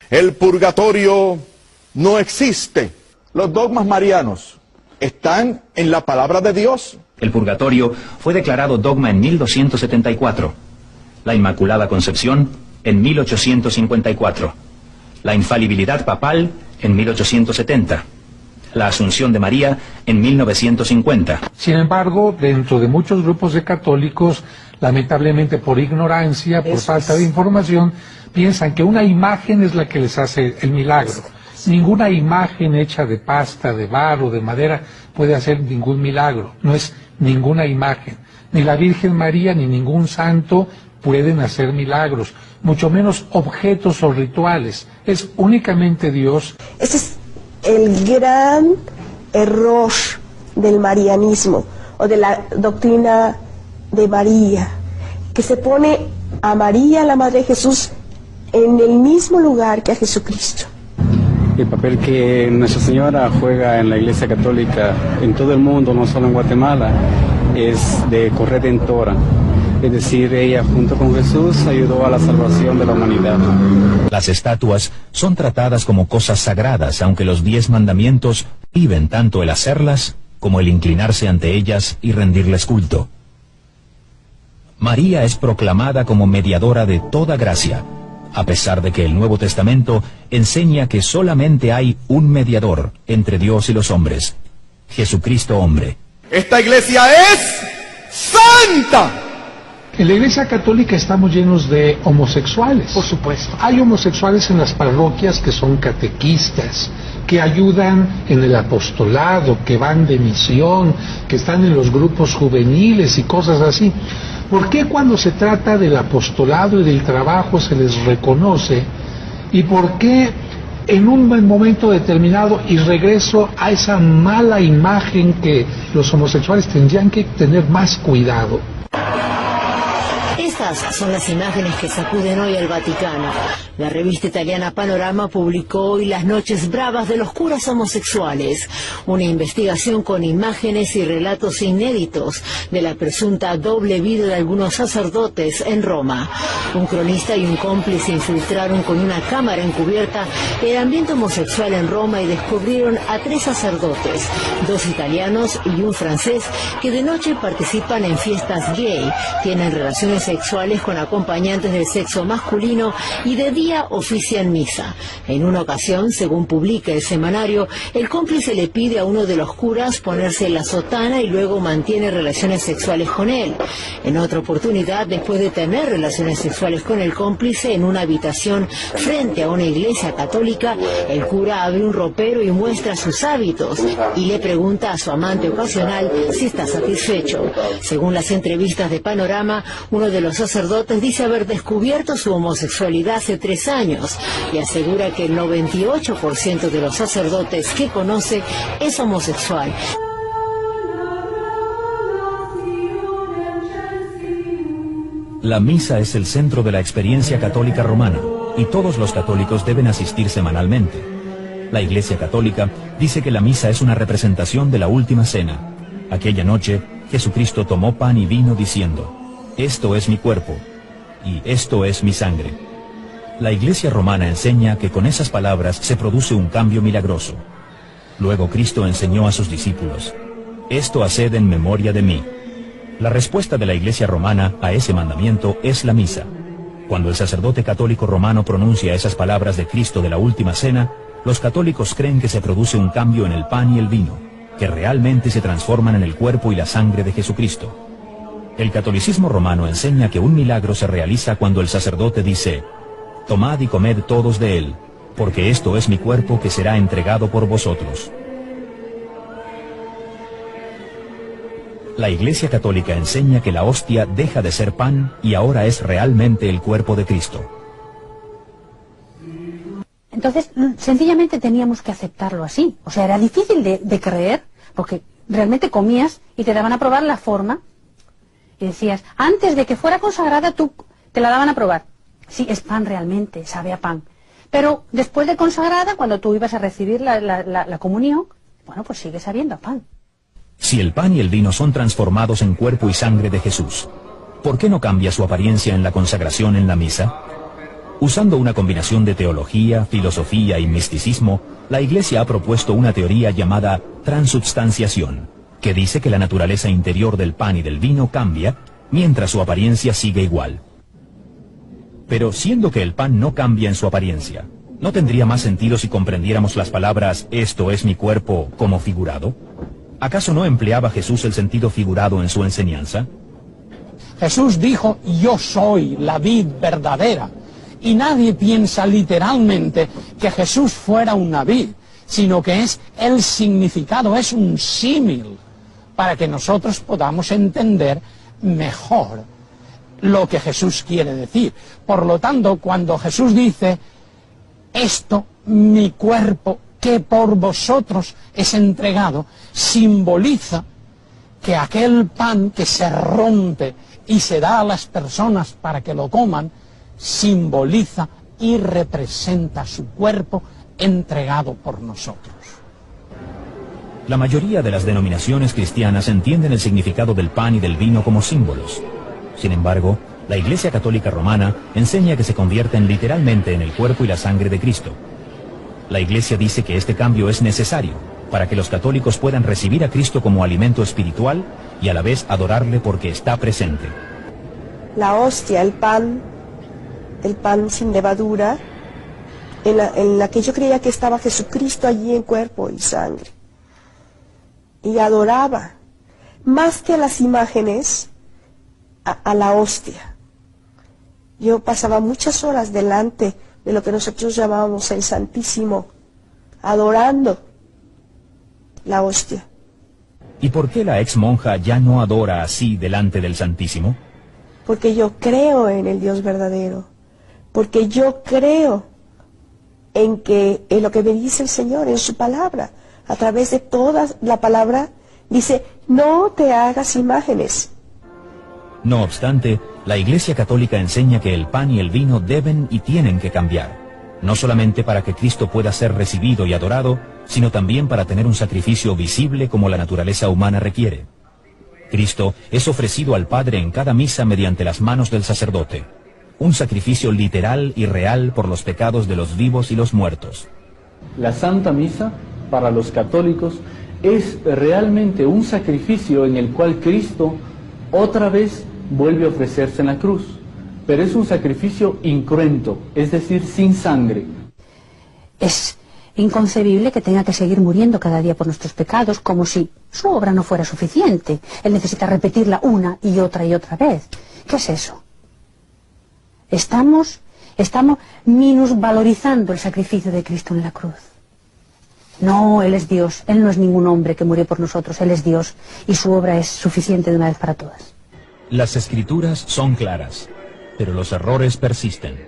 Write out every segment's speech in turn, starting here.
El purgatorio no existe. Los dogmas marianos están en la palabra de Dios. El purgatorio fue declarado dogma en 1274. La Inmaculada Concepción en 1854. La infalibilidad papal en 1870. La Asunción de María en 1950. Sin embargo, dentro de muchos grupos de católicos, lamentablemente por ignorancia, por falta de información, piensan que una imagen es la que les hace el milagro. Ninguna imagen hecha de pasta, de barro, de madera puede hacer ningún milagro. No es ninguna imagen. Ni la Virgen María ni ningún santo pueden hacer milagros, mucho menos objetos o rituales. Es únicamente Dios. Ese es el gran error del marianismo o de la doctrina de María, que se pone a María, la Madre de Jesús, en el mismo lugar que a Jesucristo. El papel que Nuestra Señora juega en la Iglesia Católica en todo el mundo, no solo en Guatemala, es de corredentora. Es decir, ella junto con Jesús ayudó a la salvación de la humanidad. Las estatuas son tratadas como cosas sagradas, aunque los 10 mandamientos prohíben tanto el hacerlas como el inclinarse ante ellas y rendirles culto. María es proclamada como mediadora de toda gracia, a pesar de que el Nuevo Testamento enseña que solamente hay un mediador entre Dios y los hombres, Jesucristo hombre. Esta iglesia es santa. En la Iglesia Católica estamos llenos de homosexuales. Por supuesto. Hay homosexuales en las parroquias que son catequistas, que ayudan en el apostolado, que van de misión, que están en los grupos juveniles y cosas así. ¿Por qué cuando se trata del apostolado y del trabajo se les reconoce? ¿Y por qué en un momento determinado, y regreso a esa mala imagen que los homosexuales tendrían que tener más cuidado? Estas son las imágenes que sacuden hoy al Vaticano. La revista italiana Panorama publicó hoy Las noches bravas de los curas homosexuales, una investigación con imágenes y relatos inéditos de la presunta doble vida de algunos sacerdotes en Roma. Un cronista y un cómplice infiltraron con una cámara encubierta el ambiente homosexual en Roma y descubrieron a 3 sacerdotes, 2 italianos y un francés, que de noche participan en fiestas gay, tienen relaciones sexuales con acompañantes del sexo masculino y de día ofician misa. En una ocasión, según publica el semanario, el cómplice le pide a uno de los curas ponerse la sotana y luego mantiene relaciones sexuales con él. En otra oportunidad, después de tener relaciones sexuales con el cómplice en una habitación frente a una iglesia católica, el cura abre un ropero y muestra sus hábitos y le pregunta a su amante ocasional si está satisfecho. Según las entrevistas de Panorama, uno de los sacerdotes dice haber descubierto su homosexualidad hace 3 años y asegura que el 98% de los sacerdotes que conoce es homosexual. La misa es el centro de la experiencia católica romana y todos los católicos deben asistir semanalmente. La Iglesia Católica dice que la misa es una representación de la última cena. Aquella noche, Jesucristo tomó pan y vino diciendo: «Esto es mi cuerpo, y esto es mi sangre». La Iglesia romana enseña que con esas palabras se produce un cambio milagroso. Luego Cristo enseñó a sus discípulos: «Esto haced en memoria de mí». La respuesta de la Iglesia romana a ese mandamiento es la misa. Cuando el sacerdote católico romano pronuncia esas palabras de Cristo de la última cena, los católicos creen que se produce un cambio en el pan y el vino, que realmente se transforman en el cuerpo y la sangre de Jesucristo. El catolicismo romano enseña que un milagro se realiza cuando el sacerdote dice: «Tomad y comed todos de él, porque esto es mi cuerpo que será entregado por vosotros». La Iglesia Católica enseña que la hostia deja de ser pan y ahora es realmente el cuerpo de Cristo. Entonces, sencillamente teníamos que aceptarlo así. O sea, era difícil de creer, porque realmente comías y te daban a probar la forma. Y decías, antes de que fuera consagrada, tú te la daban a probar. Sí, es pan realmente, sabe a pan. Pero después de consagrada, cuando tú ibas a recibir la comunión, bueno, pues sigue sabiendo a pan. Si el pan y el vino son transformados en cuerpo y sangre de Jesús, ¿por qué no cambia su apariencia en la consagración en la misa? Usando una combinación de teología, filosofía y misticismo, la Iglesia ha propuesto una teoría llamada transubstanciación, que dice que la naturaleza interior del pan y del vino cambia, mientras su apariencia sigue igual. Pero siendo que el pan no cambia en su apariencia, ¿no tendría más sentido si comprendiéramos las palabras «esto es mi cuerpo» como figurado? ¿Acaso no empleaba Jesús el sentido figurado en su enseñanza? Jesús dijo, yo soy la vid verdadera. Y nadie piensa literalmente que Jesús fuera una vid, sino que es el significado, es un símil, para que nosotros podamos entender mejor lo que Jesús quiere decir. Por lo tanto, cuando Jesús dice, esto, mi cuerpo, que por vosotros es entregado, simboliza que aquel pan que se rompe y se da a las personas para que lo coman, simboliza y representa su cuerpo entregado por nosotros. La mayoría de las denominaciones cristianas entienden el significado del pan y del vino como símbolos. Sin embargo, la Iglesia Católica Romana enseña que se convierten literalmente en el cuerpo y la sangre de Cristo. La Iglesia dice que este cambio es necesario para que los católicos puedan recibir a Cristo como alimento espiritual y a la vez adorarle porque está presente. La hostia, el pan sin levadura, en la que yo creía que estaba Jesucristo allí en cuerpo y sangre. Y adoraba, más que a las imágenes, a la hostia. Yo pasaba muchas horas delante de lo que nosotros llamábamos el Santísimo, adorando la hostia. ¿Y por qué la ex monja ya no adora así delante del Santísimo? Porque yo creo en el Dios verdadero. Porque yo creo en lo que me dice el Señor, en su palabra. A través de toda la palabra dice, no te hagas imágenes. No obstante, la Iglesia Católica enseña que el pan y el vino deben y tienen que cambiar, no solamente para que Cristo pueda ser recibido y adorado, sino también para tener un sacrificio visible como la naturaleza humana requiere. Cristo es ofrecido al Padre en cada misa mediante las manos del sacerdote, un sacrificio literal y real por los pecados de los vivos y los muertos. La Santa Misa, para los católicos, es realmente un sacrificio en el cual Cristo otra vez vuelve a ofrecerse en la cruz, pero es un sacrificio incruento, es decir, sin sangre. Es inconcebible que tenga que seguir muriendo cada día por nuestros pecados, como si su obra no fuera suficiente. Él necesita repetirla una y otra vez. ¿Qué es eso? Estamos minusvalorizando el sacrificio de Cristo en la cruz. No, Él es Dios, Él no es ningún hombre que murió por nosotros, Él es Dios, y su obra es suficiente de una vez para todas. Las Escrituras son claras, pero los errores persisten.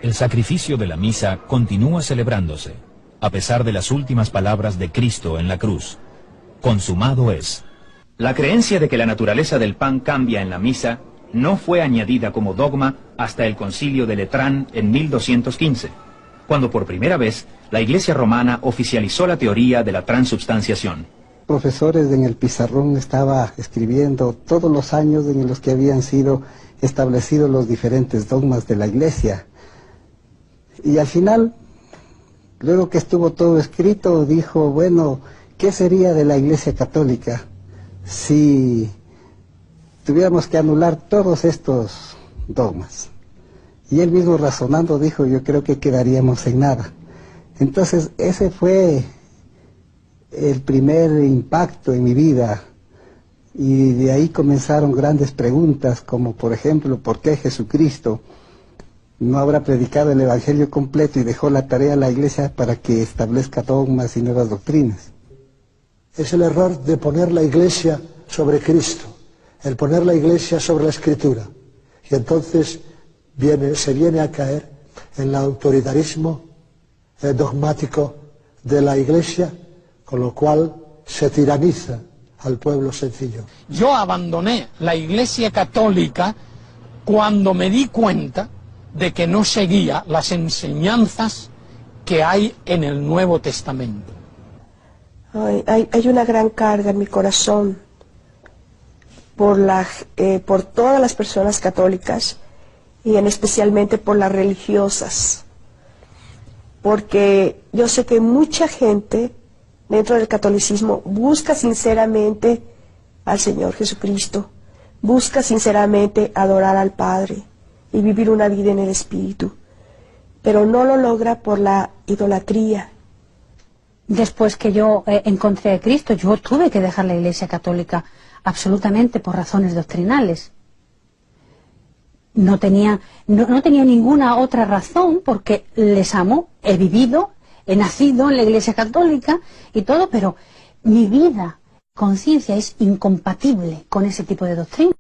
El sacrificio de la misa continúa celebrándose, a pesar de las últimas palabras de Cristo en la cruz. Consumado es. La creencia de que la naturaleza del pan cambia en la misa no fue añadida como dogma hasta el Concilio de Letrán en 1215, cuando por primera vez la Iglesia romana oficializó la teoría de la transubstanciación. Profesores en el pizarrón estaba escribiendo todos los años en los que habían sido establecidos los diferentes dogmas de la Iglesia. Y al final, luego que estuvo todo escrito, dijo, bueno, ¿qué sería de la Iglesia Católica si tuviéramos que anular todos estos dogmas? Y él mismo razonando dijo, yo creo que quedaríamos en nada. Entonces ese fue el primer impacto en mi vida, y de ahí comenzaron grandes preguntas, como por ejemplo, ¿por qué Jesucristo no habrá predicado el Evangelio completo y dejó la tarea a la Iglesia para que establezca dogmas y nuevas doctrinas? Es el error de poner la Iglesia sobre Cristo, el poner la Iglesia sobre la Escritura, y entonces se viene a caer en el autoritarismo dogmático de la Iglesia, con lo cual se tiraniza al pueblo sencillo. Yo abandoné la Iglesia Católica cuando me di cuenta de que no seguía las enseñanzas que hay en el Nuevo Testamento. Hay una gran carga en mi corazón por todas las personas católicas y especialmente por las religiosas, porque yo sé que mucha gente dentro del catolicismo busca sinceramente al Señor Jesucristo, busca sinceramente adorar al Padre y vivir una vida en el Espíritu, pero no lo logra por la idolatría. Después que yo encontré a Cristo, yo tuve que dejar la Iglesia Católica absolutamente por razones doctrinales. No tenía ninguna otra razón, porque les amo, he vivido, he nacido en la Iglesia Católica y todo, pero mi vida, conciencia es incompatible con ese tipo de doctrina.